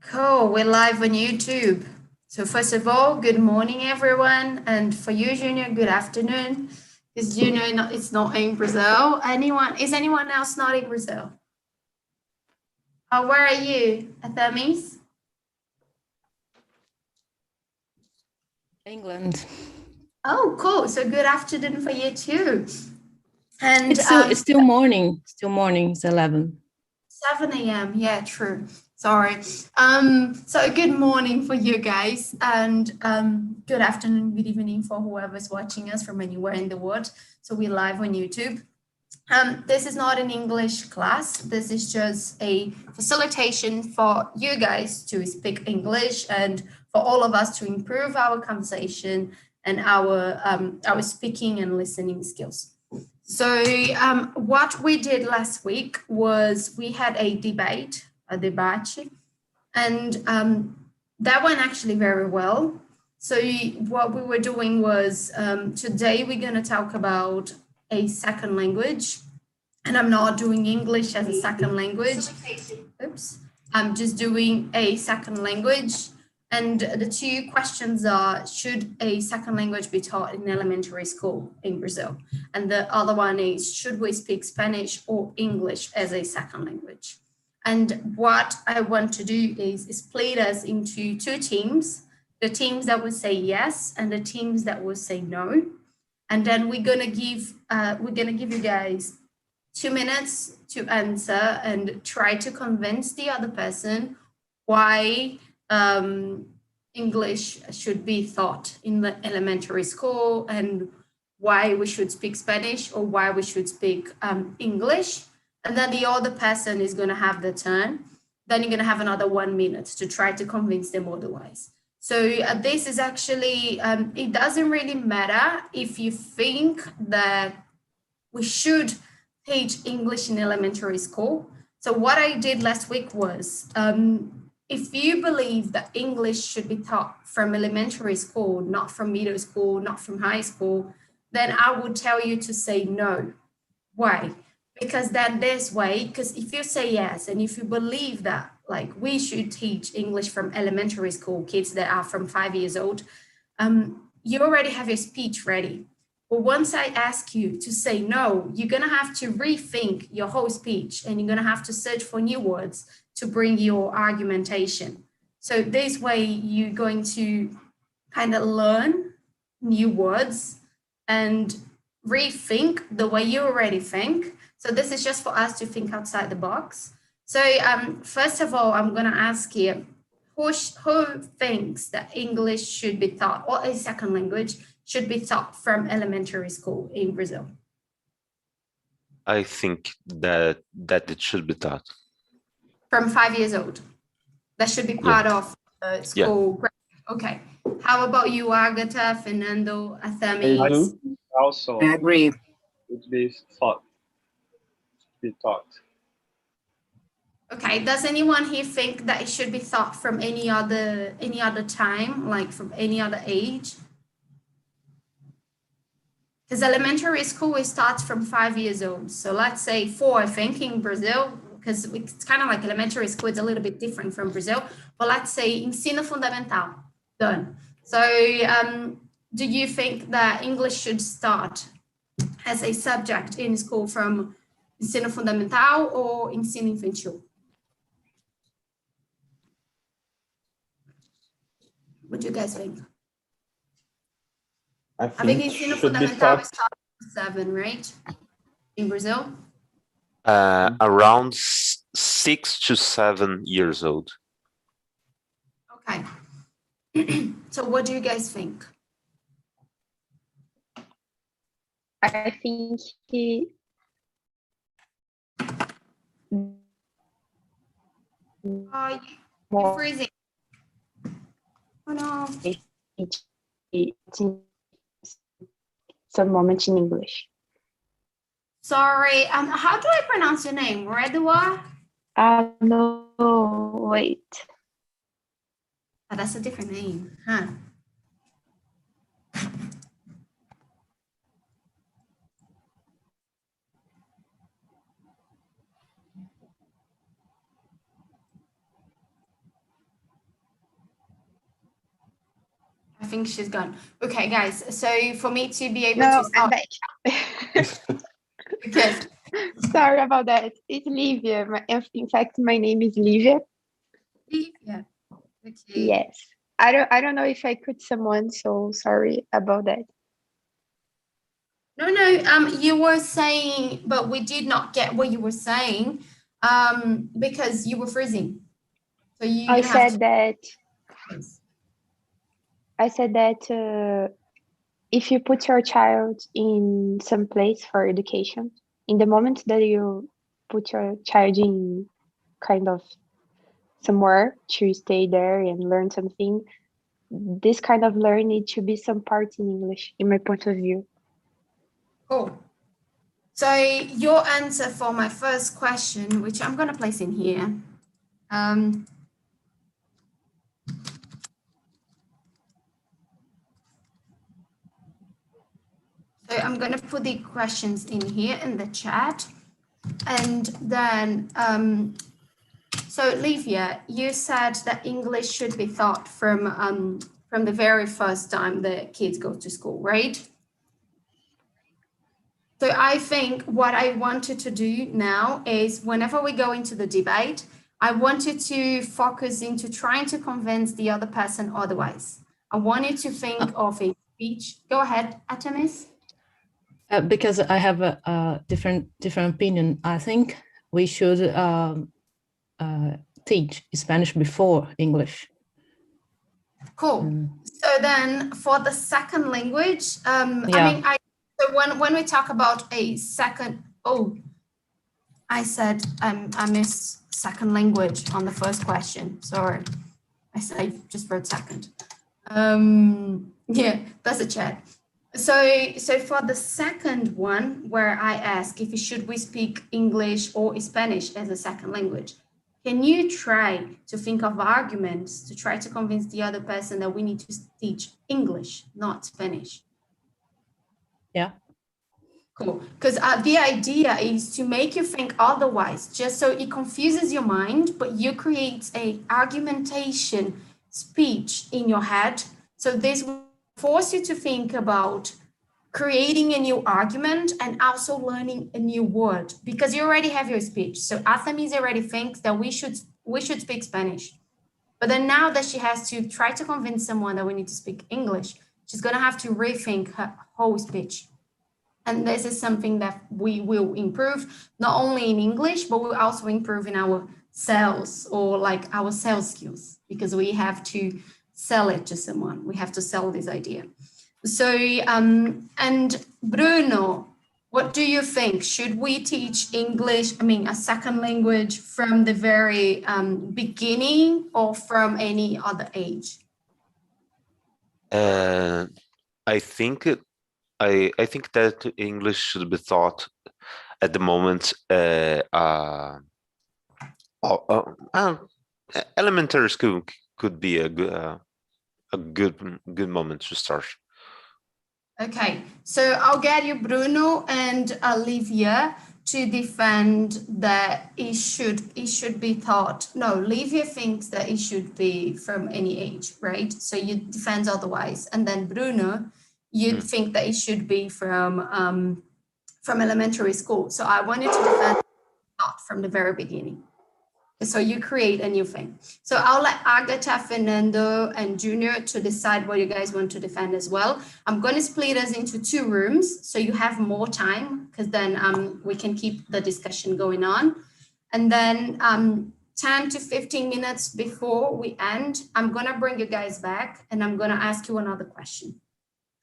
Cool, we're live on YouTube. So first of all, good morning, everyone. And for you, Junior, good afternoon. Because Junior, it's not in Brazil. Is anyone else not in Brazil? Where are you, Athamis? England. Oh, cool. So good afternoon for you too. And it's still morning. Still morning. It's 11. 7 a.m. Yeah, true. Sorry. So good morning for you guys, and good afternoon, good evening for whoever's watching us from anywhere in the world. So we're live on YouTube. This is not an English class. This is just a facilitation for you guys to speak English and for all of us to improve our conversation and our speaking and listening skills. So what we did last week was we had a debate, and that went actually very well. So what we were doing was today we're going to talk about a second language, and I'm not doing English as a second language. Oops. I'm just doing a second language. And the two questions are, should a second language be taught in elementary school in Brazil? And the other one is, should we speak Spanish or English as a second language? And what I want to do is split us into two teams, the teams that will say yes and the teams that will say no. And then we're gonna give you guys 2 minutes to answer and try to convince the other person why English should be taught in the elementary school and why we should speak Spanish or why we should speak English. And then the other person is going to have the turn. Then you're going to have another 1 minute to try to convince them otherwise. So this is actually, it doesn't really matter if you think that we should teach English in elementary school. So what I did last week was, if you believe that English should be taught from elementary school, not from middle school, not from high school, then I would tell you to say no. Why? Because then this way, because if you say yes, and if you believe that like we should teach English from elementary school, kids that are from 5 years old, you already have your speech ready. But once I ask you to say no, you're going to have to rethink your whole speech and you're going to have to search for new words to bring your argumentation. So this way, you're going to kind of learn new words and rethink the way you already think. So this is just for us to think outside the box. So first of all, I'm going to ask you, who thinks that English should be taught, or a second language should be taught from elementary school in Brazil? I think that it should be taught. From 5 years old. That should be part of school. Yeah. Okay. How about you, Agatha, Fernando, Athami? I do. Also, I agree. Would be taught. Okay. Does anyone here think that it should be taught from any other time, like from any other age? Because elementary school starts from 5 years old. So let's say 4, I think, in Brazil, because it's kind of like elementary school, it's a little bit different from Brazil. But let's say ensino fundamental, done. So do you think that English should start as a subject in school from ensino fundamental or ensino infantil? What do you guys think? I think ensino fundamental starts at 7, right? In Brazil? Around 6 to 7 years old. Okay. So what do you guys think? I think you're freezing. Oh no. Some moment in English. Sorry. How do I pronounce your name? Redua? No, wait. Oh, that's a different name, huh? think she's gone. Okay, guys. So for me to be able No, to I'm start, back. because Sorry about that. It's Livia. In fact, my name is Livia. yeah, okay. Yes. I don't know if I cut someone, so sorry about that. No, you were saying, but we did not get what you were saying, because you were freezing. So you're I gonna have said that if you put your child in some place for education, in the moment that you put your child in kind of somewhere to stay there and learn something, this kind of learning needs to be some part in English, in my point of view. Cool. So your answer for my first question, which I'm gonna place in here, so I'm going to put the questions in here in the chat. And then, so Livia, you said that English should be taught from the very first time the kids go to school, right? So I think what I wanted to do now is whenever we go into the debate, I wanted to focus into trying to convince the other person otherwise. I wanted to think of a speech. Go ahead, Artemis. Because I have a different opinion. I think we should teach Spanish before English. Cool. So then for the second language, Yeah. so when we talk about a second, I said I missed second language on the first question. Sorry. I just wrote second. Yeah, that's a chat. So for the second one, where I ask if should we speak English or Spanish as a second language, can you try to think of arguments to try to convince the other person that we need to teach English, not Spanish? Yeah. Cool. Because the idea is to make you think otherwise, just so it confuses your mind, but you create a argumentation speech in your head. So this will force you to think about creating a new argument and also learning a new word, because you already have your speech. So Artemis already thinks that we should speak Spanish. But then now that she has to try to convince someone that we need to speak English, she's going to have to rethink her whole speech. And this is something that we will improve, not only in English, but we'll also improve in our sales or like our sales skills, because we have to sell it to someone. We have to sell this idea. So, and Bruno, what do you think? Should we teach English, a second language from the very beginning or from any other age? I think that English should be taught at the moment. Elementary school could be a good moment to start. Okay, so I'll get you, Bruno and Olivia, to defend that it should be taught. No, Olivia thinks that it should be from any age, right? So you defend otherwise, and then Bruno, you think that it should be from elementary school. So I wanted to defend not from the very beginning. So you create a new thing. So I'll let Agatha, Fernando, and Junior to decide what you guys want to defend as well. I'm going to split us into 2 rooms so you have more time, because then we can keep the discussion going on. And then 10 to 15 minutes before we end, I'm going to bring you guys back and I'm going to ask you another question.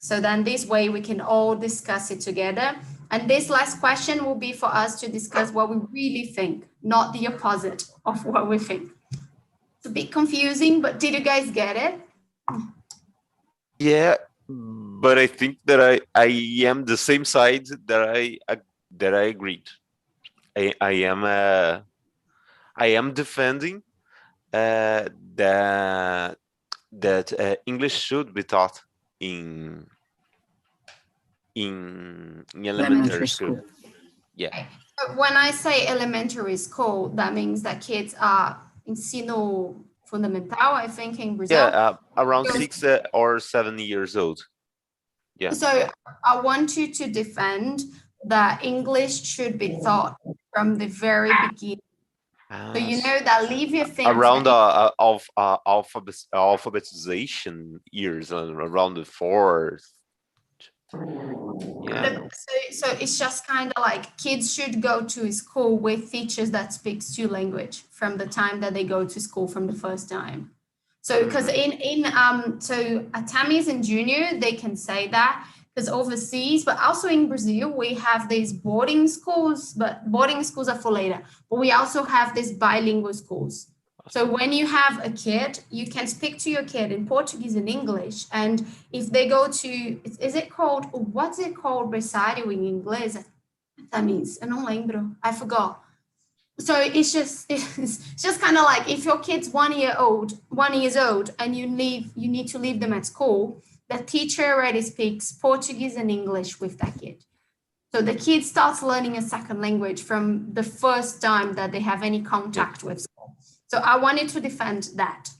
So then this way we can all discuss it together. And this last question will be for us to discuss what we really think, not the opposite of what we think. It's a bit confusing, but did you guys get it? Yeah, but I think that I am the same side that I agreed. I am defending that English should be taught in elementary school. Yeah. When I say elementary school, that means that kids are ensino fundamental, I think, in Brazil. Yeah, around So- 6 or 7 years old. Yeah. So I want you to defend that English should be taught from the very beginning. So you know that Livia thinks around that alphabetization years, around the 4th. Yeah. so it's just kind of like kids should go to school with teachers that speaks two language from the time that they go to school from the first time. So because so at Tammy's and junior, they can say that because overseas, but also in Brazil, we have these boarding schools, but boarding schools are for later. But we also have these bilingual schools. So when you have a kid, you can speak to your kid in Portuguese and English. And if they go to, is it called, what's it called, berçário in inglês? That means, eu não lembro, I forgot. So it's just kind of like if your kid's 1 year old, and you need to leave them at school, the teacher already speaks Portuguese and English with that kid. So the kid starts learning a second language from the first time that they have any contact with school. So I wanted to defend that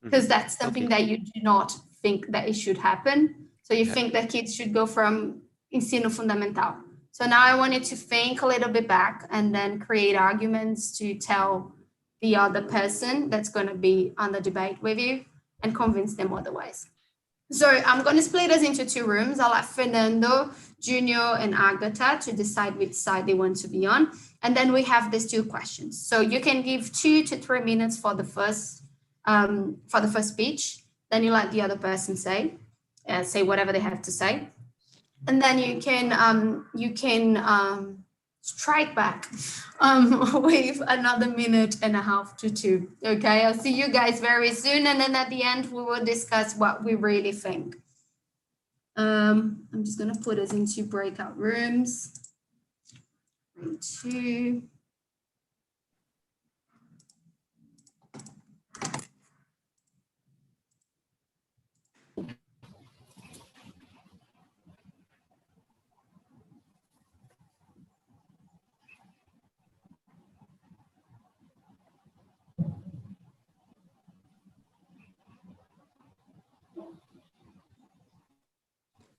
because that's something that you do not think that it should happen. So you think that kids should go from ensino fundamental. So now I wanted to think a little bit back and then create arguments to tell the other person that's going to be on the debate with you and convince them otherwise. So I'm going to split us into 2 rooms. I'll let Fernando, Junior, and Agatha to decide which side they want to be on. And then we have these 2 questions. So you can give 2 to 3 minutes for the first speech. Then you let the other person say whatever they have to say. And then you can strike back with another 1.5 minutes to 2. Okay, I'll see you guys very soon. And then at the end, we will discuss what we really think. I'm just going to put us into breakout rooms. 3, 2.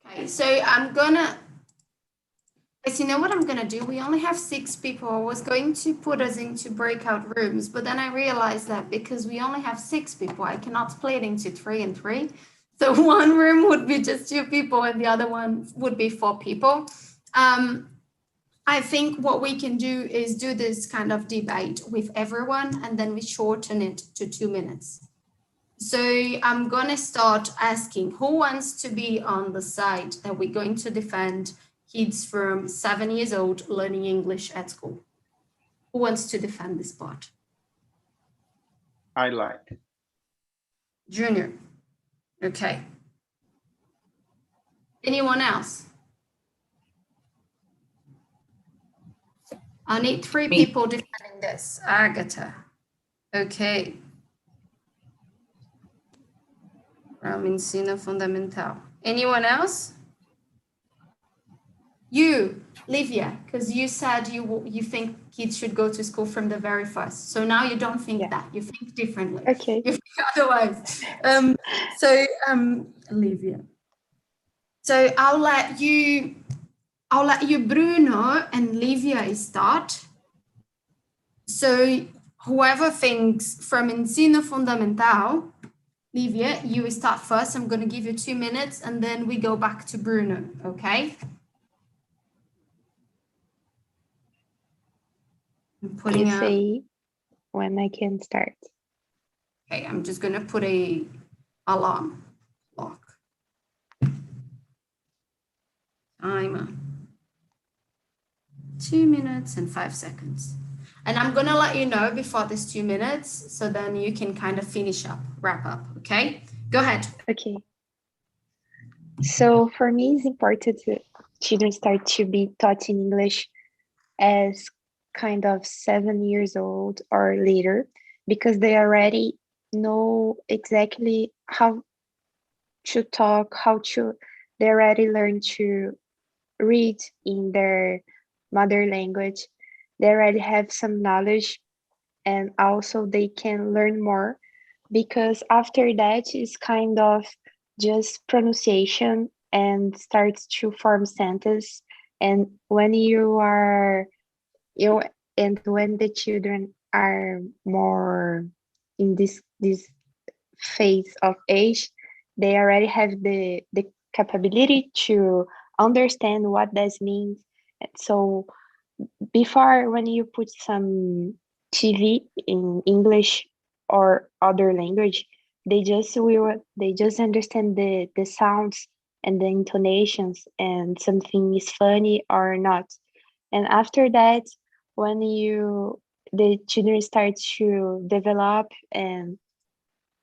Okay, so you know what I'm gonna do? We only have 6 people. I was going to put us into breakout rooms, but then I realized that because we only have 6 people, I cannot split into 3 and 3. So one room would be just 2 people and the other one would be 4 people. I think what we can do is do this kind of debate with everyone and then we shorten it to 2 minutes. So I'm going to start asking who wants to be on the side that we're going to defend kids from 7 years old learning English at school. Who wants to defend this part? I like. Junior. Okay. Anyone else? I need 3 people defending this. Agatha. Okay. From ensino fundamental. Anyone else? You, Livia, because you said you think kids should go to school from the very first. So now you don't think that. You think differently. Okay. You think otherwise. Livia. So I'll let you, Bruno and Livia, start. So whoever thinks from ensino fundamental, Livia, you start first. I'm going to give you 2 minutes and then we go back to Bruno, okay? I'm putting You say when I can start. Okay, I'm just going to put a alarm clock. Timer. 2 minutes and 5 seconds. And I'm going to let you know before this 2 minutes, so then you can kind of wrap up, okay? Go ahead. Okay. So for me, it's important that children start to be taught in English as kind of 7 years old or later, because they already know exactly how to talk, they already learn to read in their mother language. They already have some knowledge, and also they can learn more because after that is kind of just pronunciation and starts to form sentence. And when you are you and when the children are more in this phase of age, they already have the capability to understand what this means. So before, when you put some TV in English or other language, they just understand the sounds and the intonations, and something is funny or not. And after that, when the children start to develop and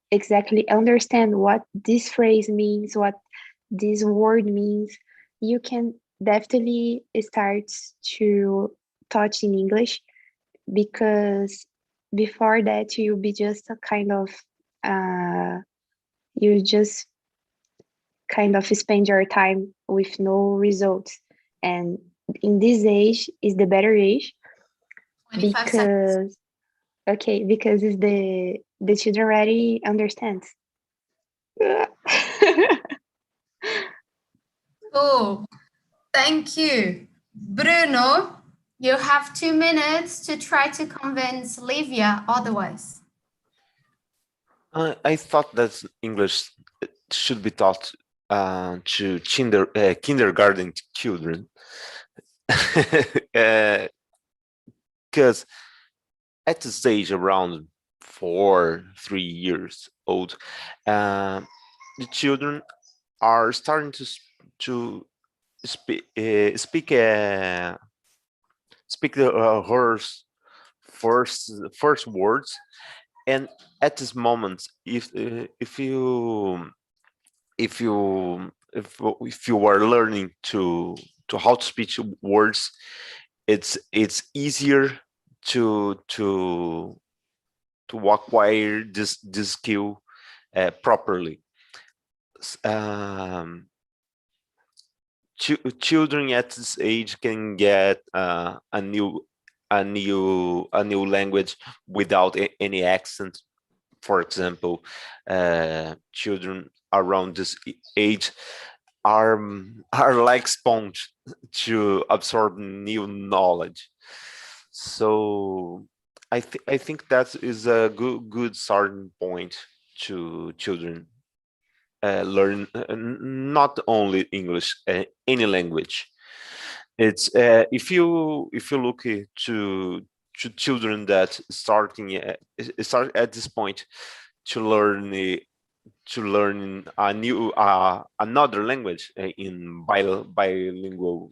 exactly understand what this phrase means, what this word means, you can definitely start to touch in English, because before that you'll be just a kind of you just kind of spend your time with no results. And in this age is the better age, 25 seconds. because it's the children already understands. Cool. Thank you. Bruno, you have 2 minutes to try to convince Livia otherwise. I thought that English should be taught to kindergarten children, because at this age, around 3 years old, the children are starting to speak her first words. And at this moment, if you are learning to how to speak words, it's easier to acquire this skill properly. Children at this age can get a new language without any accent. For example, children around this age are like sponge to absorb new knowledge. So I think that is a good starting point to children learn not only English, any language. It's if you look to children that start at this point to learn a new another language in bilingual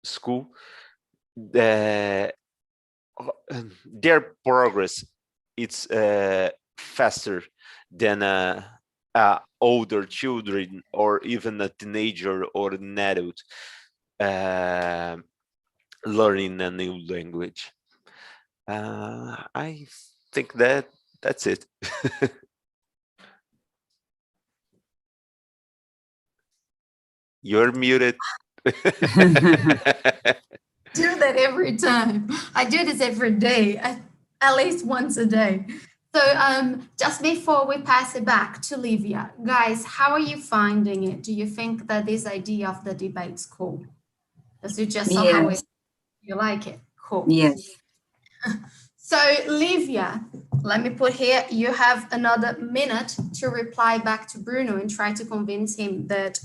school, their progress it's faster than older children or even a teenager or an adult learning a new language. I think that's it. You're muted. Do that every time. I do this every day, at least once a day. So just before we pass it back to Livia, guys, how are you finding it? Do you think that this idea of the debate's cool? Does it just somehow you like it? Cool. Yes. So Livia, let me put here, you have another minute to reply back to Bruno and try to convince him that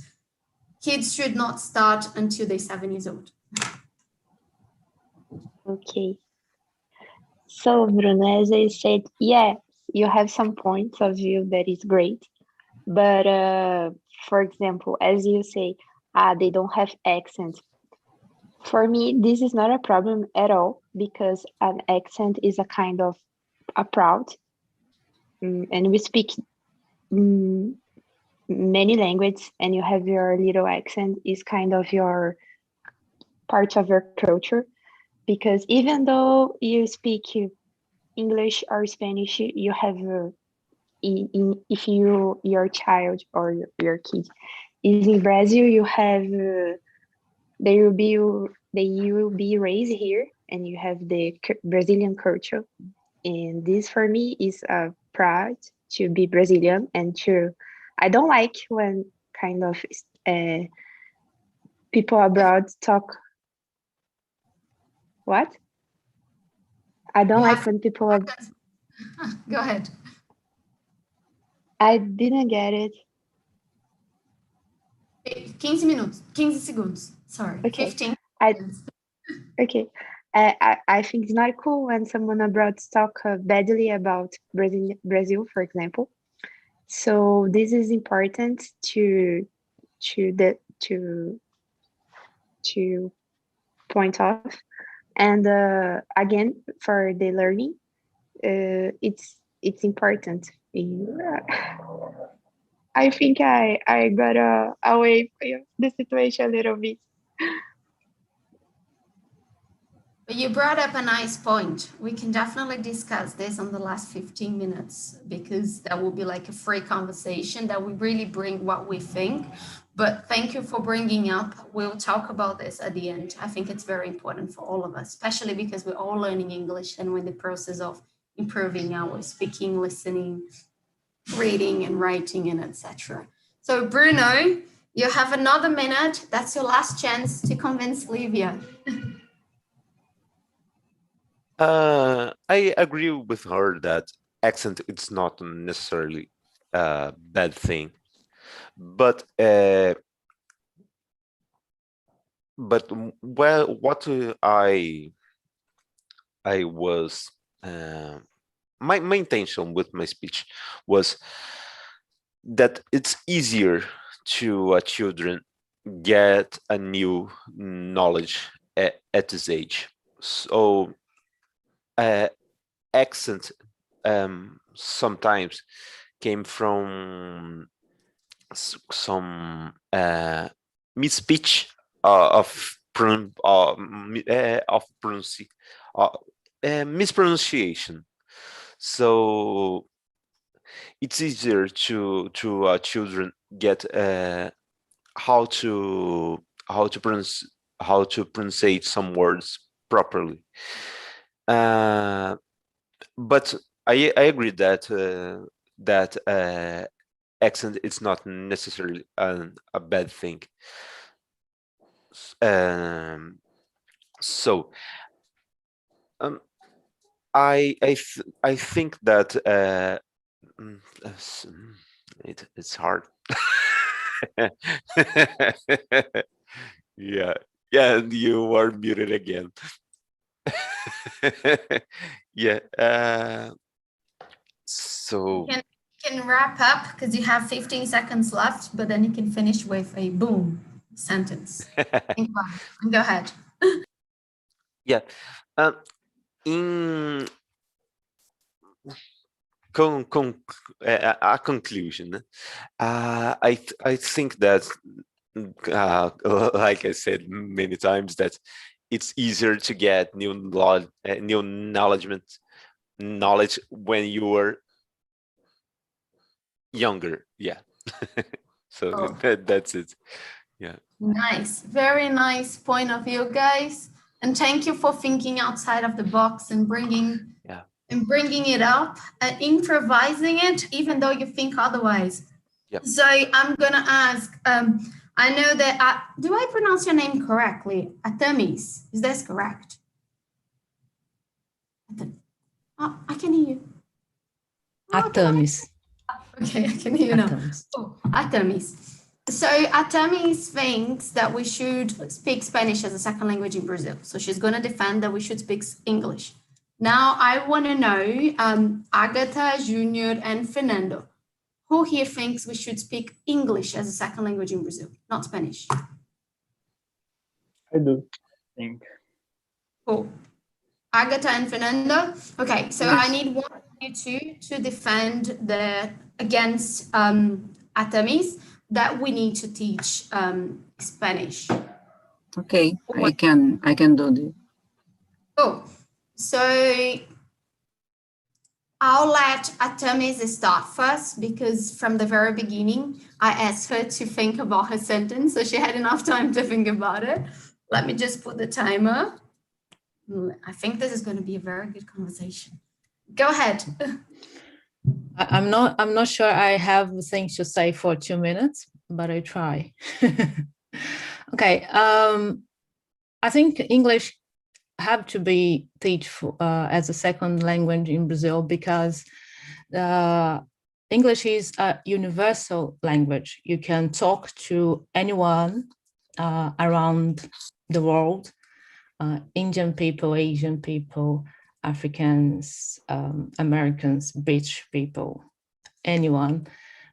kids should not start until they're 7 years old. Okay. So, Bruno, as I said, yeah, you have some points of view that is great. But, for example, as you say, they don't have accent. For me, this is not a problem at all, because an accent is a kind of a proud. And we speak many languages, and you have your little accent is kind of your part of your culture. Because even though you speak English or Spanish, you have if your child or your kid is in Brazil, you have they will be raised here, and you have the Brazilian culture, and this for me is a proud to be Brazilian and to. I don't like when kind of people abroad talk. What? I don't like when people. Go ahead. I didn't get it. 15 minutos, 15 segundos. Sorry, Okay. 15 I seconds. okay. I think it's not cool when someone abroad talk badly about Brazil, for example. So this is important to point off. And again, for the learning, it's important. I think I got away from the situation a little bit. But you brought up a nice point. We can definitely discuss this on the last 15 minutes because that will be like a free conversation that we really bring what we think. But thank you for bringing up. We'll talk about this at the end. I think it's very important for all of us, especially because we're all learning English and we're in the process of improving our speaking, listening, reading and writing and etc. So Bruno, you have another minute. That's your last chance to convince Livia. I agree with her that accent is not necessarily a bad thing, but well, what I was my intention with my speech was that it's easier to children get a new knowledge at this age. So accent sometimes came from some misspeech of mispronunciation. So it's easier to children get how to pronunciate some words properly. But I agree that accent is not necessarily a bad thing. So I think that it's hard. Yeah, and you are muted again. Yeah. So You can wrap up because you have 15 seconds left, but then you can finish with a boom sentence. Go ahead. yeah. In a conclusion, I think that like I said many times, that it's easier to get new knowledge when you were younger. Yeah. So that's it. Yeah. Nice, very nice point of view, guys. And thank you for thinking outside of the box and bringing it up and improvising it, even though you think otherwise. Yep. So I'm gonna ask. I know that. Do I pronounce your name correctly? Artemis, is this correct? Oh, I can hear you. Artemis. Okay, I can hear you now. Oh, Artemis. So Artemis thinks that we should speak Spanish as a second language in Brazil. So she's going to defend that we should speak English. Now I want to know, Agatha, Junior, and Fernando, who here thinks we should speak English as a second language in Brazil, not Spanish? I do think. Cool. Agatha and Fernando. Okay, so Yes. I need one of you two to defend against Artemis that we need to teach Spanish. Okay, I can do this. Cool. So I'll let Artemis start first because from the very beginning, I asked her to think about her sentence, so she had enough time to think about it. Let me just put the timer. I think this is going to be a very good conversation. Go ahead. I'm not sure I have things to say for 2 minutes, but I try. Okay. I think English have to be taught as a second language in Brazil because English is a universal language. You can talk to anyone around the world, Indian people, Asian people, Africans, Americans, British people, anyone,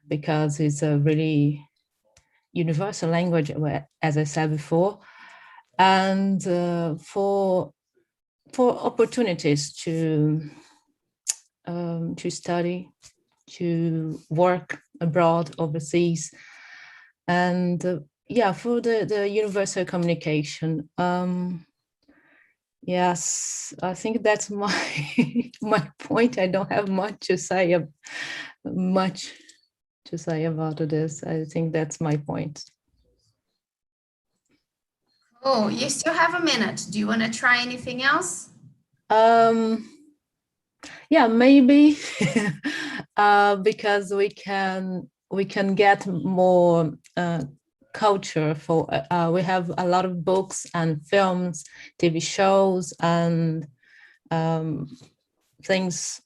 because it's a really universal language, as I said before, and for opportunities to study, to work abroad, overseas, and yeah, for the universal communication. Yes, I think that's my my point. I don't have much to say about this. I think that's my point. Oh, you still have a minute. Do you want to try anything else? Yeah, maybe because we can get more culture for we have a lot of books and films, TV shows, and things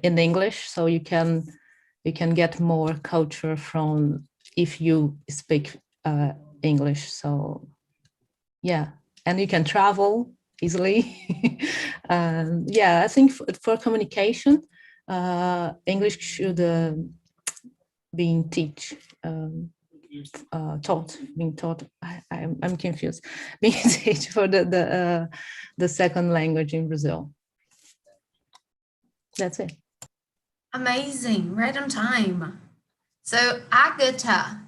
in English, so you can get more culture from if you speak English. So yeah, and you can travel easily. Yeah, I think for communication, English should being taught. I'm confused. Being taught for the second language in Brazil. That's it. Amazing, right on time. So Agatha,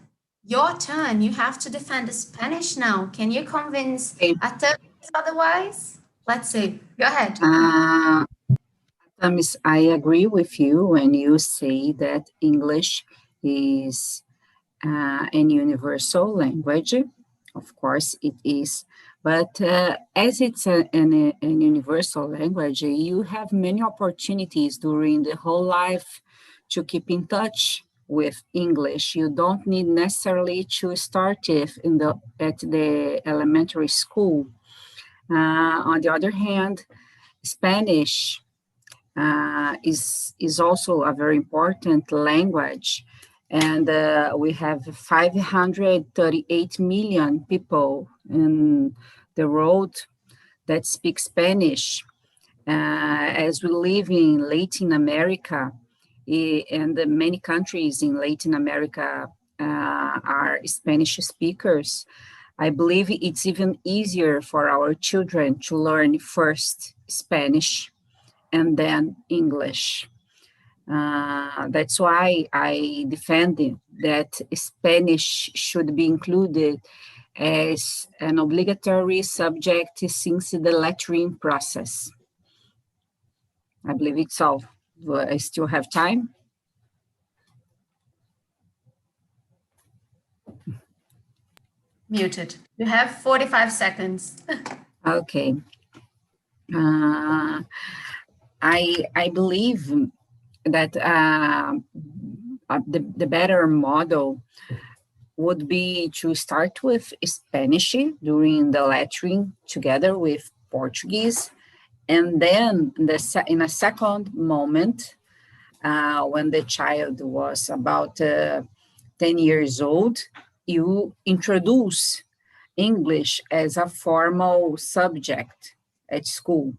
your turn. You have to defend the Spanish now. Can you convince Okay. Artemis otherwise? Let's see. Go ahead. Miss, I agree with you when you say that English is an universal language. Of course, it is. But as it's an universal language, you have many opportunities during the whole life to keep in touch with English. You don't need necessarily to start it at the elementary school. On the other hand, Spanish is also a very important language. And we have 538 million people in the world that speak Spanish. As we live in Latin America, and many countries in Latin America are Spanish speakers, I believe it's even easier for our children to learn first Spanish and then English. That's why I defend that Spanish should be included as an obligatory subject since the lettering process. I believe it's all. I still have time. Muted. You have 45 seconds. Okay. I believe that the better model would be to start with Spanish during the lettering together with Portuguese, and then in a second moment, when the child was about 10 years old, you introduce English as a formal subject at school.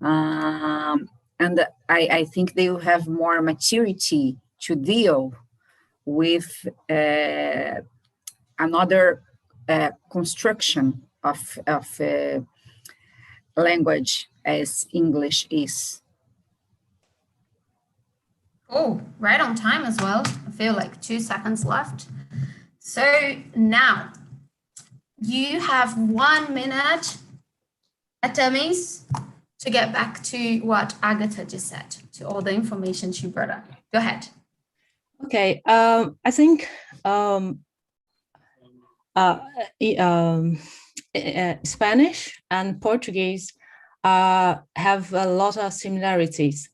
And I think they will have more maturity to deal with another construction of language as English is. Oh, right on time as well. I feel like 2 seconds left. So now you have 1 minute, Artemis, to get back to what Agatha just said, to all the information she brought up. Go ahead. Okay, I think Spanish and Portuguese have a lot of similarities.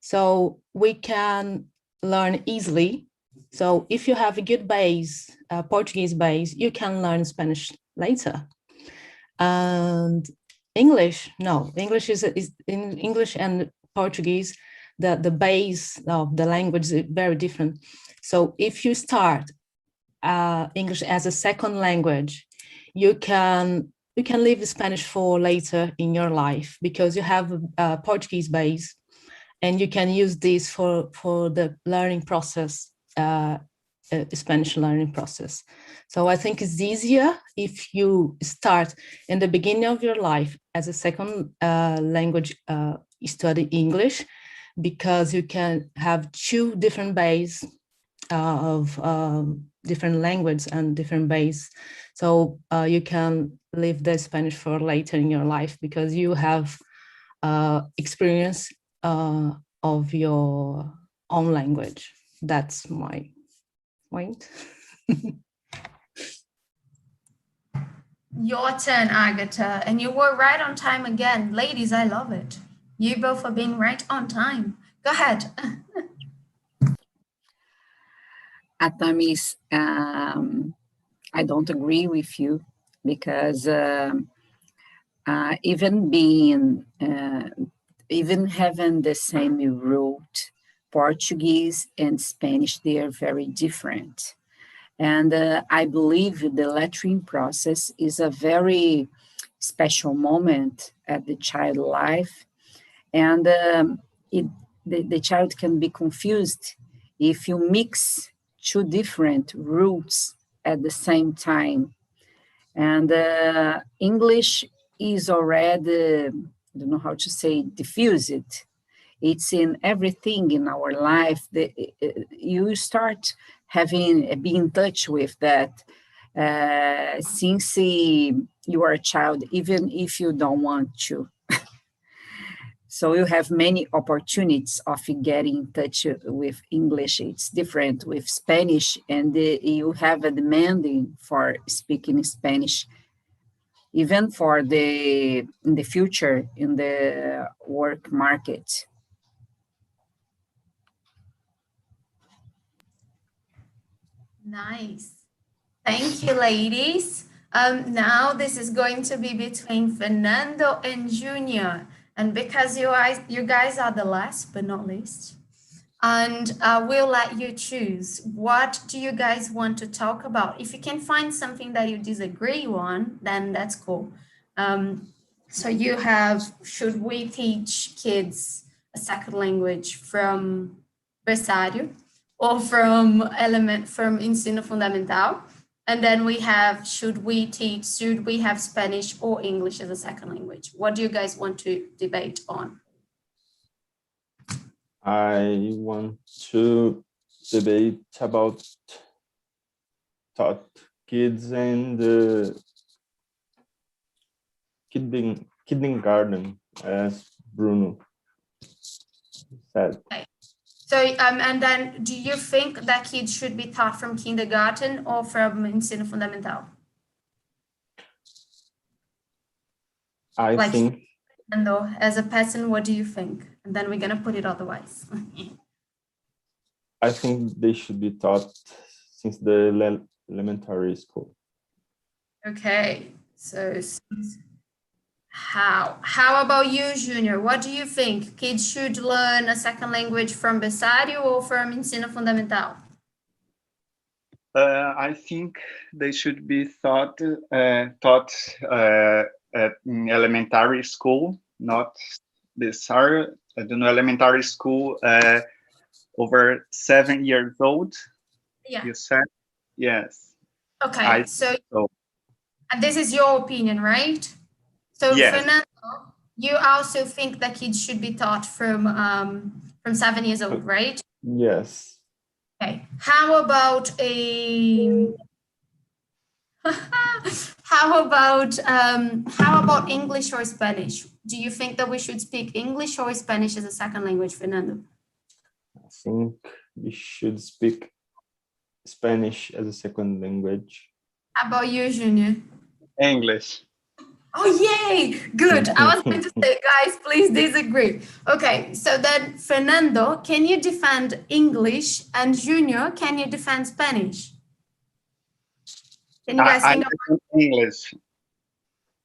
So we can learn easily. So if you have a good base, Portuguese base, you can learn Spanish later. And English, no, English is in English and Portuguese, the base of the language is very different. So if you start English as a second language, you can leave Spanish for later in your life because you have a Portuguese base, and you can use this for the learning process, Spanish learning process. So I think it's easier if you start in the beginning of your life as a second language, study English, because you can have two different bases of different language and different base. So you can leave the Spanish for later in your life because you have experience of your own language. That's my point. Your turn, Agatha, and you were right on time again. Ladies, I love it. You both are being right on time. Go ahead. Atamis, I don't agree with you because even having the same root, Portuguese and Spanish, they are very different. And I believe the lettering process is a very special moment at the child life. And the child can be confused if you mix two different roots at the same time. And English is already, I don't know how to say, diffused. It's in everything in our life. You start being in touch with that since you are a child, even if you don't want to. So you have many opportunities of getting in touch with English. It's different with Spanish, and you have a demanding for speaking Spanish, even for in the future in the work market. Nice. Thank you, ladies. Now this is going to be between Fernando and Junior. And because you guys are the last but not least, and we'll let you choose. What do you guys want to talk about? If you can find something that you disagree on, then that's cool. So you have, should we teach kids a second language from berçário or from ensino fundamental? And then we have, should we have Spanish or English as a second language? What do you guys want to debate on? I want to debate about taught kids and kindergarten, as Bruno said. Okay. So, and then do you think that kids should be taught from kindergarten or from ensino fundamental? I think. And though, as a person, what do you think? And then we're gonna put it otherwise. I think they should be taught since the elementary school. Okay, so how about you, Junior? What do you think? Kids should learn a second language from berçário or from ensino fundamental? I think they should be taught in elementary school, not berçário. I don't know, elementary school over 7 years old. Yeah. You said? Yes. Okay, so and this is your opinion, right? So yes. Fernando, you also think that kids should be taught from 7 years old, right? Yes. Okay. How about how about English or Spanish? Do you think that we should speak English or Spanish as a second language, Fernando? I think we should speak Spanish as a second language. How about you, Junior? English. Oh, yay! Good. I was going to say, guys, please disagree. Okay, so then Fernando, can you defend English? And Junior, can you defend Spanish? Can you guys I think of defend English,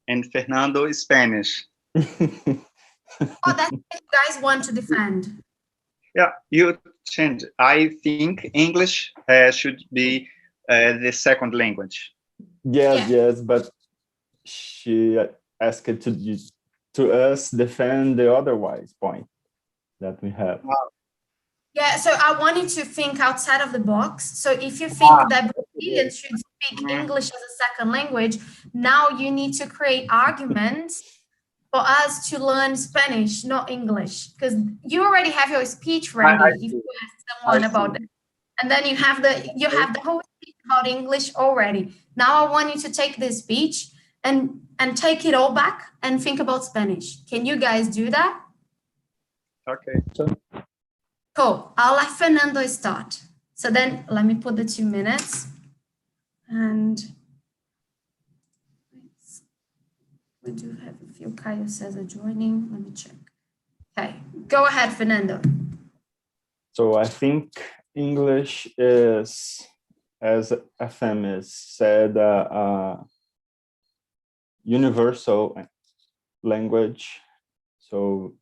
and Fernando is Spanish. oh, that's what you guys want to defend? Yeah, you change. I think English should be the second language. Yes, Yeah. yes, but she asked to us defend the otherwise point that we have. Yeah, so I want you to think outside of the box. So if you think that Brazilians should speak English as a second language, now you need to create arguments for us to learn Spanish, not English, because you already have your speech ready if you ask someone about that. And then you have the whole speech about English already. Now I want you to take this speech and take it all back and think about Spanish. Can you guys do that? Okay. Cool. I'll let Fernando start. So then let me put the 2 minutes. And we do have a few Caio says are joining. Let me check. Okay, go ahead, Fernando. So I think English is, as FM is said, universal language. So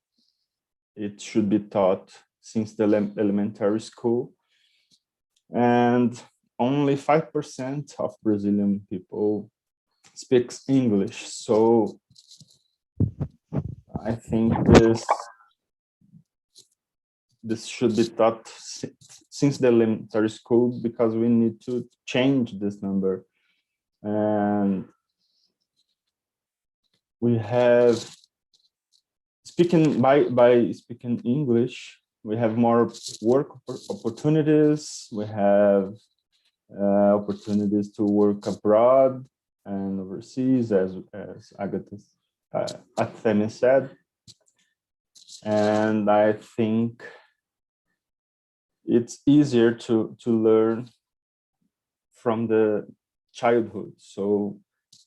it should be taught since the elementary school. And only 5% of Brazilian people speaks English. So I think this should be taught since the elementary school, because we need to change this number. And we have by speaking English, we have more work opportunities. We have opportunities to work abroad and overseas, as Athena said. And I think it's easier to learn from the childhood. So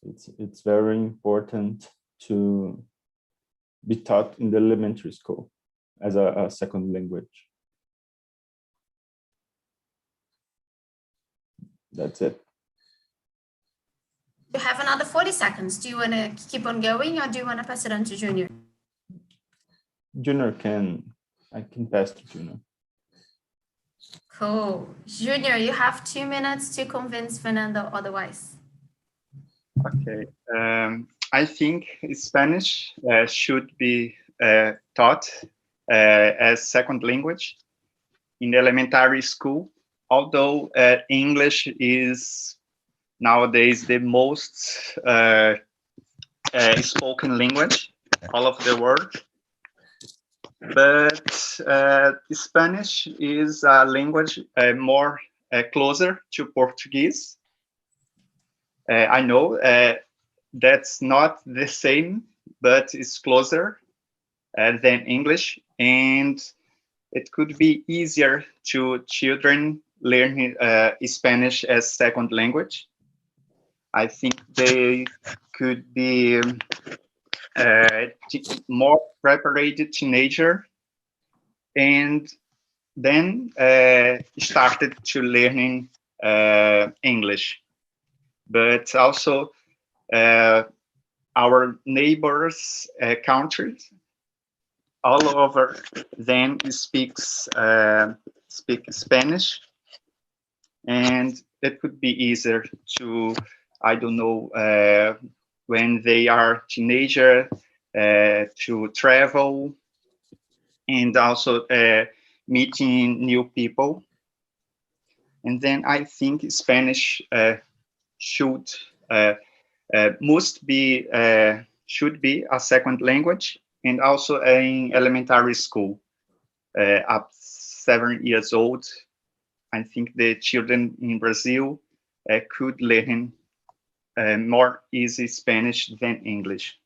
it's very important to be taught in the elementary school as a second language. That's it. You have another 40 seconds. Do you want to keep on going or do you want to pass it on to Junior? Junior I can pass to Junior. Cool. Junior, you have 2 minutes to convince Fernando otherwise. Okay. I think Spanish should be taught as second language in elementary school, although English is nowadays the most spoken language all over the world. But Spanish is a language more closer to Portuguese. I know that's not the same, but it's closer than English, and it could be easier to children learning Spanish as second language. I think they could be more prepared teenager, and then started to learning English. But also our neighbors countries, all over them speak Spanish, and it could be easier to, I don't know, when they are teenager, to travel, and also meeting new people. And then I think Spanish should be a second language, and also in elementary school, up 7 years old. I think the children in Brazil could learn more easy Spanish than English.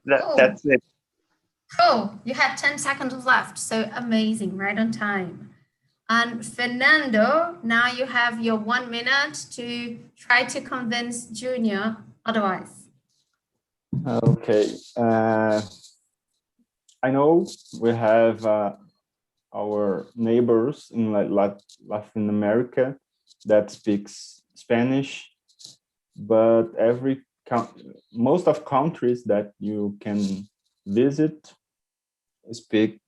That's it. Cool. You had 10 seconds left. So amazing, right on time. And Fernando, now you have your 1 minute to try to convince Junior otherwise. Okay. I know we have our neighbors in Latin America that speaks Spanish, but most of countries that you can visit speak.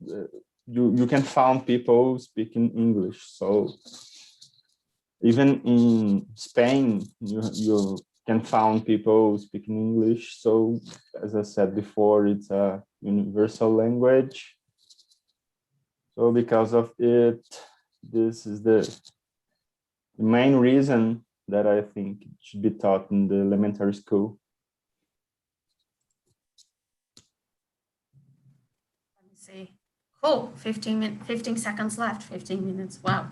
You can find people speaking English. So even in Spain, you can find people speaking English. So as I said before, it's a universal language. So because of it, this is the main reason that I think it should be taught in the elementary school. Let me see. Cool, 15 seconds left, 15 minutes, wow.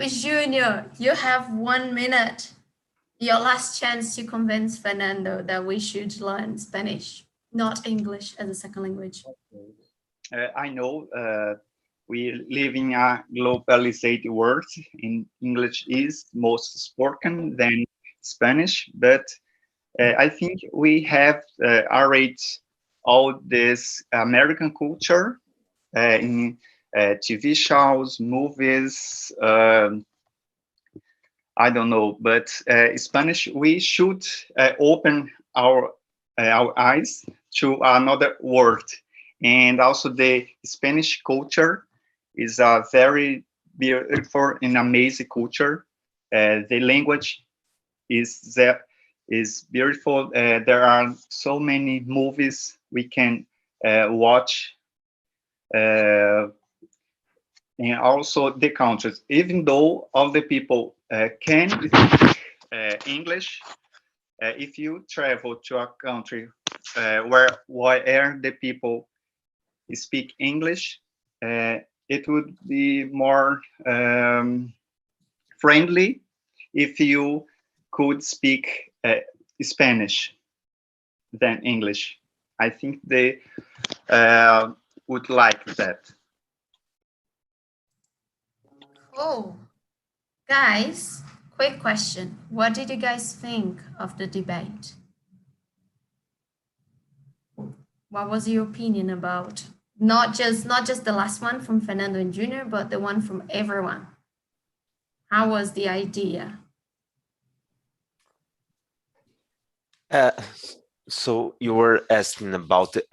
Junior, you have 1 minute. Your last chance to convince Fernando that we should learn Spanish, not English as a second language. I know we live in a globalized world, and English is most spoken than Spanish, but I think we have already all this American culture in TV shows, movies, I don't know, but Spanish, we should open our eyes to another world. And also the Spanish culture is a very beautiful and amazing culture. The language is beautiful. There are so many movies we can watch. And also the countries, even though all the people can speak English, if you travel to a country where the people speak English, it would be more friendly if you could speak Spanish than English. I think they would like that. Oh, guys, quick question. What did you guys think of the debate? What was your opinion about not just the last one from Fernando and Junior, but the one from everyone? How was the idea? So you were asking about the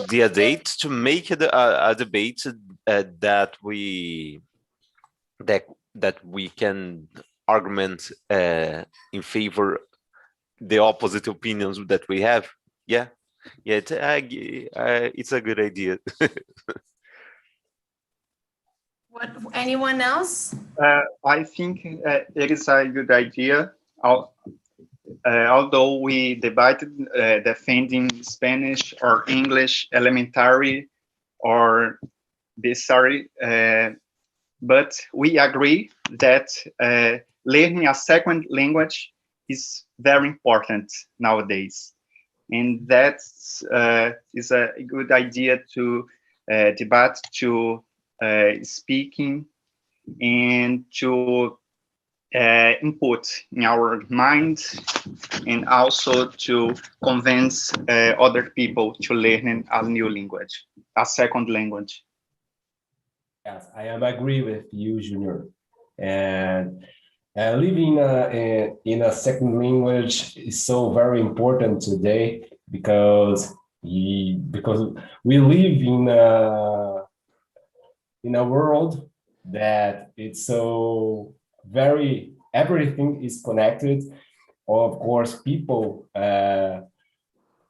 debate to make a debate that we can argument in favor the opposite opinions that we have. Yeah, it's a good idea. What, anyone else? I think it is a good idea. Although we debated defending Spanish or English, elementary or basic, but we agree that learning a second language is very important nowadays. And that is a good idea to debate, to speaking, and to input in our mind, and also to convince other people to learn a new language, a second language. Yes, I am agree with you, Junior. And living in a second language is so very important today because we live in a world that it's so very, everything is connected. Of course, people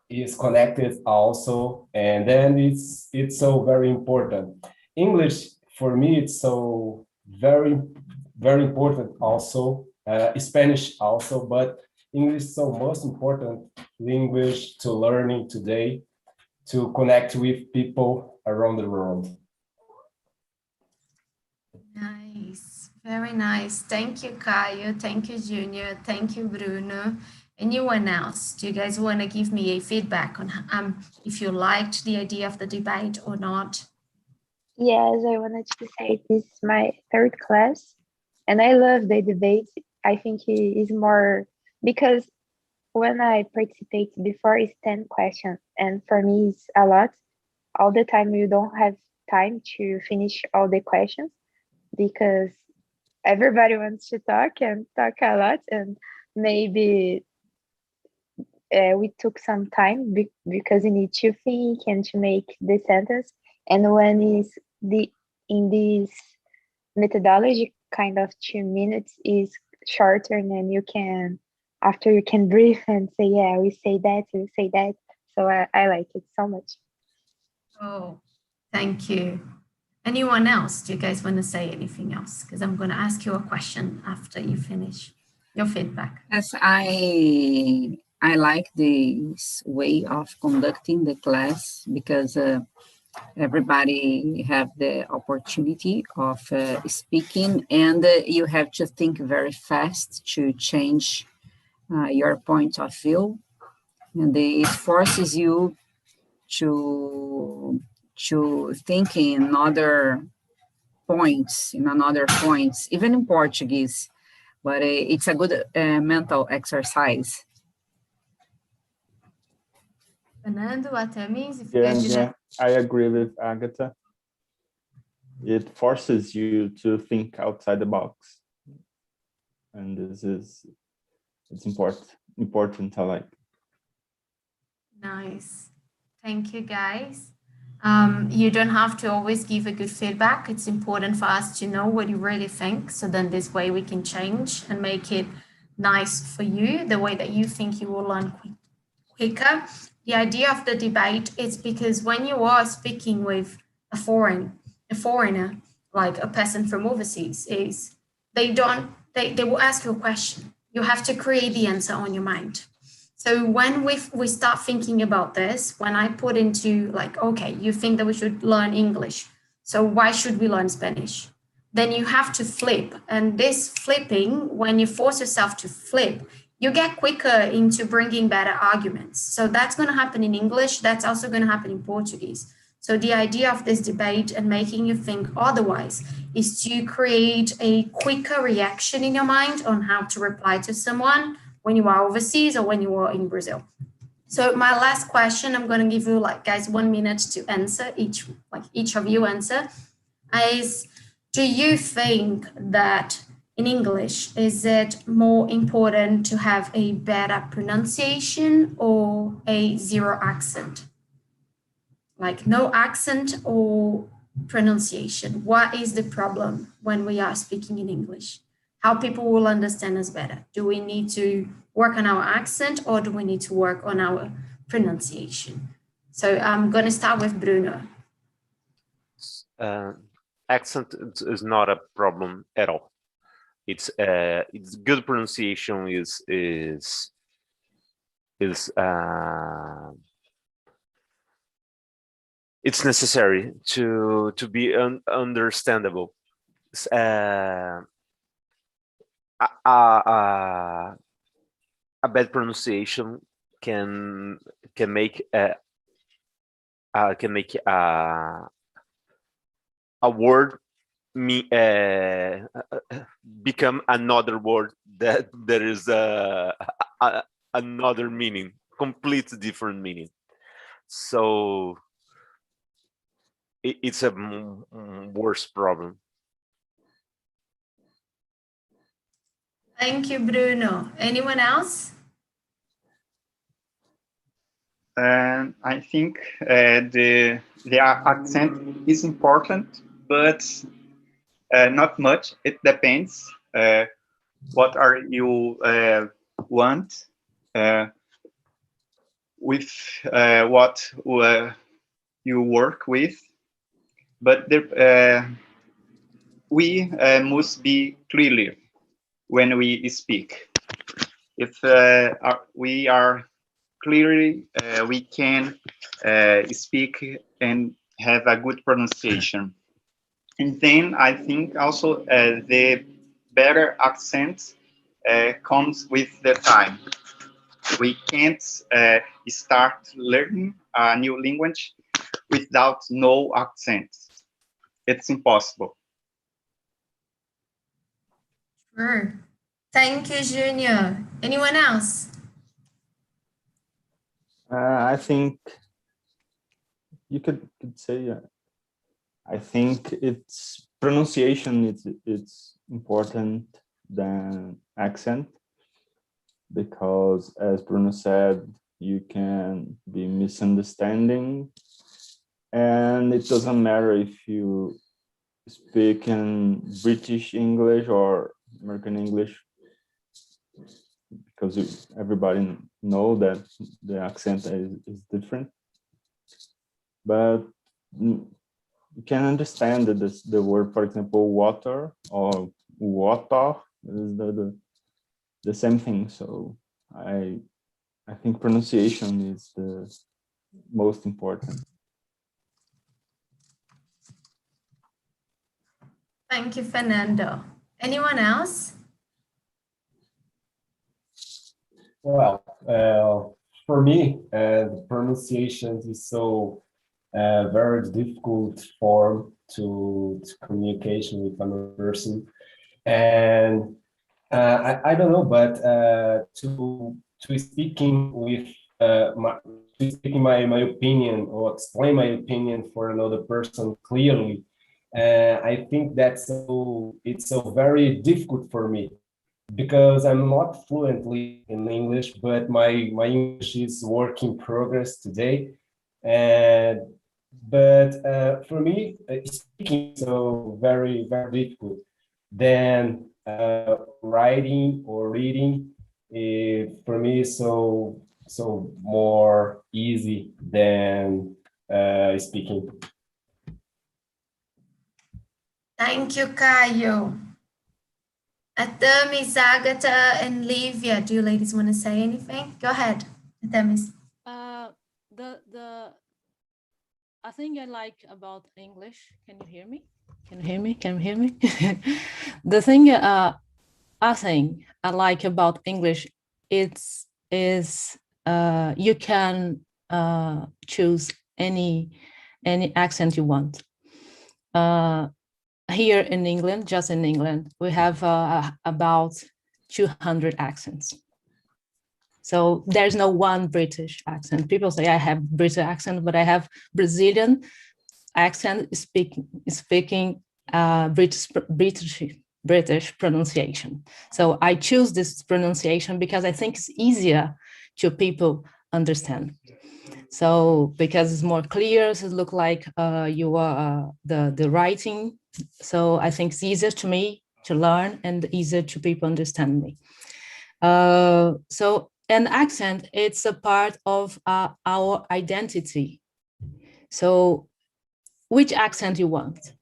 is connected also, and then it's so very important. English for me, it's so very important also. Spanish also, but English is so most important language to learning today to connect with people around the world. Nice, very nice. Thank you, Caio. Thank you, Junior. Thank you, Bruno. Anyone else? Do you guys want to give me a feedback on if you liked the idea of the debate or not? Yes, I wanted to say this is my third class, and I love the debate. I think it is more because when I participate before it's 10 questions, and for me it's a lot. All the time you don't have time to finish all the questions because everybody wants to talk and talk a lot, and maybe we took some time because you need to think and to make the sentence. And when is the in this methodology, kind of 2 minutes is shorter, and then you can after you can breathe and say, yeah, we say that, we say that. So I like it so much. Oh, thank you. Anyone else? Do you guys want to say anything else? Because I'm going to ask you a question after you finish your feedback. Yes, I like this way of conducting the class because everybody have the opportunity of speaking, and you have to think very fast to change your point of view, and it forces you to think in other points, even in Portuguese. But it's a good mental exercise. Fernando, até mim, if you guys Yeah, I agree with Agatha. It forces you to think outside the box, and it's important. I like. Nice. Thank you, guys. You don't have to always give a good feedback. It's important for us to know what you really think. So then this way we can change and make it nice for you, the way that you think you will learn quicker. The idea of the debate is because when you are speaking with a foreigner, like a person from overseas, is they will ask you a question. You have to create the answer on your mind. So when we start thinking about this, when I put into like, okay, you think that we should learn English, so why should we learn Spanish? Then you have to flip. And this flipping, when you force yourself to flip, you get quicker into bringing better arguments. So that's going to happen in English. That's also going to happen in Portuguese. So the idea of this debate and making you think otherwise is to create a quicker reaction in your mind on how to reply to someone when you are overseas or when you are in Brazil. So my last question, I'm going to give you like guys 1 minute to answer each of you answer is, do you think that in English, is it more important to have a better pronunciation or a zero accent? Like no accent or pronunciation? What is the problem when we are speaking in English? How people will understand us better? Do we need to work on our accent or do we need to work on our pronunciation? So I'm going to start with Bruno. Accent is not a problem at all. It's good pronunciation is it's necessary to be understandable. A bad pronunciation can make a word become another word that there is another meaning, completely different meaning. So it's a worse problem. Thank you, Bruno. Anyone else? I think the accent is important, but not much. It depends. What are you want with what you work with, but we must be clear when we speak. If we are clearly, we can speak and have a good pronunciation. And then I think also the better accent comes with the time. We can't start learning a new language without no accent. it's impossible. Sure. Thank you, Junior. Anyone else? I think you could say, I think it's pronunciation. It's important than accent, because as Bruno said, you can be misunderstanding, and it doesn't matter if you speak in British English or American English, because everybody know that the accent is different. But you can understand that the word, for example, water or water is the same thing. So I think pronunciation is the most important. Thank you, Fernando. Anyone else? Well, for me, the pronunciation is so very difficult form to communication with another person, and I don't know, but to speaking with to speaking my opinion or explain my opinion for another person clearly, I think that's it's so very difficult for me, because I'm not fluently in English, but my English is work in progress today. And for me, speaking so very difficult. Then writing or reading, for me is so more easy than speaking. Thank you, Caio. Atamis, Agatha, and Livia, do you ladies want to say anything? Go ahead, Atamis. I think I like about English. Can you hear me? Can you hear me? Can you hear me? The thing I think I like about English is you can choose any accent you want. Here in England, just in England, we have about 200 accents. So there's no one British accent. People say I have British accent, but I have Brazilian accent speaking British pronunciation. So I choose this pronunciation because I think it's easier to people understand. So because it's more clear, so it look like you are the writing. So I think it's easier to me to learn and easier to people understand me. So an accent, it's a part of our identity. So which accent you want,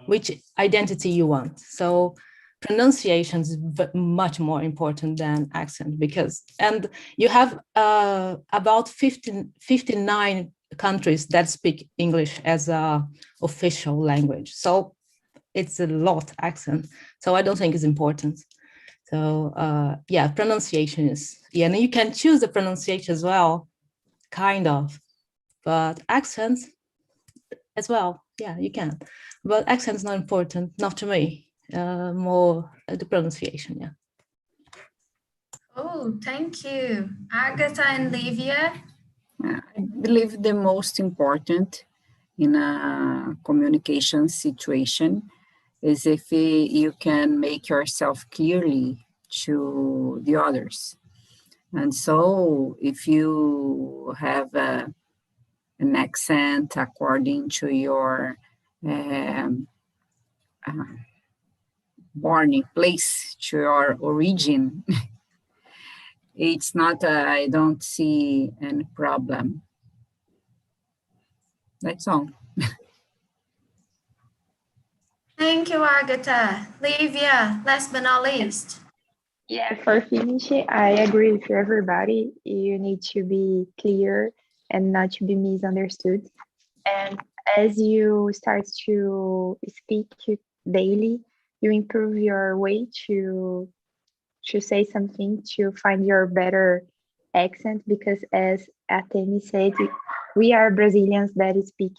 which identity you want. So pronunciation is much more important than accent, because, and you have about 59 countries that speak English as a official language. So it's a lot accent. So I don't think it's important. So yeah, pronunciation is, yeah, and you can choose the pronunciation as well, kind of, but accents as well, yeah, you can. But accent's not important, not to me, more the pronunciation, yeah. Oh, thank you. Agatha and Livia. I believe the most important in a communication situation is if you can make yourself clearly to the others. And so if you have an accent according to your born place, to your origin, it's not, I don't see any problem. That's all. Thank you, Agatha. Livia, last but not least. Yeah, for finish, I agree with everybody. You need to be clear and not to be misunderstood. And as you start to speak daily, you improve your way to say something, to find your better accent, because as Atemi said, we are Brazilians that speak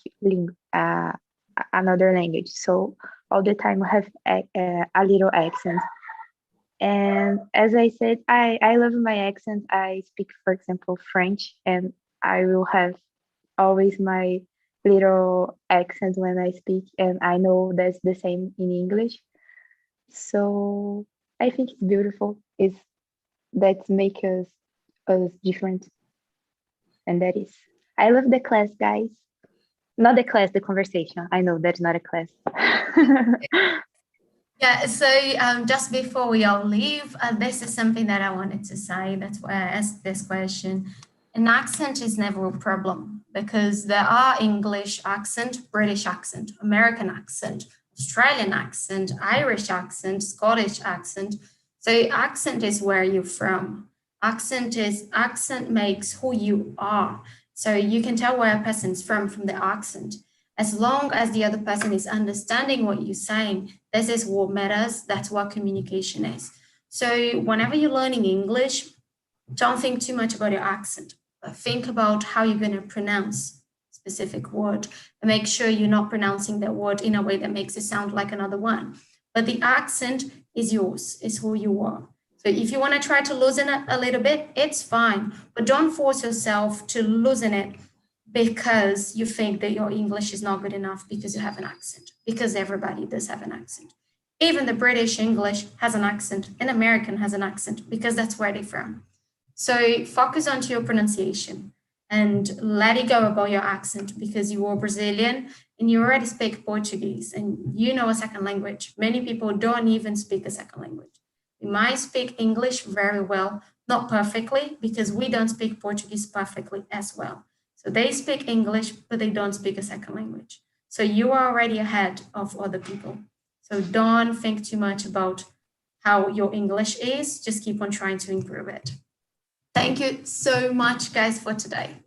another language. So all the time we have a little accent. And as I said, I love my accent. I speak, for example, French, and I will have always my little accent when I speak, and I know that's the same in English. So I think it's beautiful. It's that make us different, and that is. I love the class, guys. Not the class, the conversation. I know that's not a class. Yeah, so just before we all leave, this is something that I wanted to say. That's why I asked this question. An accent is never a problem because there are English accent, British accent, American accent, Australian accent, Irish accent, Scottish accent. So accent is where you're from. Accent makes who you are. So you can tell where a person's from the accent. As long as the other person is understanding what you're saying, this is what matters. That's what communication is. So whenever you're learning English, don't think too much about your accent, but think about how you're going to pronounce a specific word and make sure you're not pronouncing that word in a way that makes it sound like another one. But the accent is yours, is who you are. So if you want to try to loosen it a little bit, it's fine, but don't force yourself to loosen it because you think that your English is not good enough because you have an accent, because everybody does have an accent. Even the British English has an accent and American has an accent because that's where they're from. So focus on your pronunciation and let it go about your accent because you are Brazilian and you already speak Portuguese and you know a second language. Many people don't even speak a second language. We might speak English very well, not perfectly, because we don't speak Portuguese perfectly as well. So they speak English, but they don't speak a second language. So you are already ahead of other people. So don't think too much about how your English is, just keep on trying to improve it. Thank you so much, guys, for today.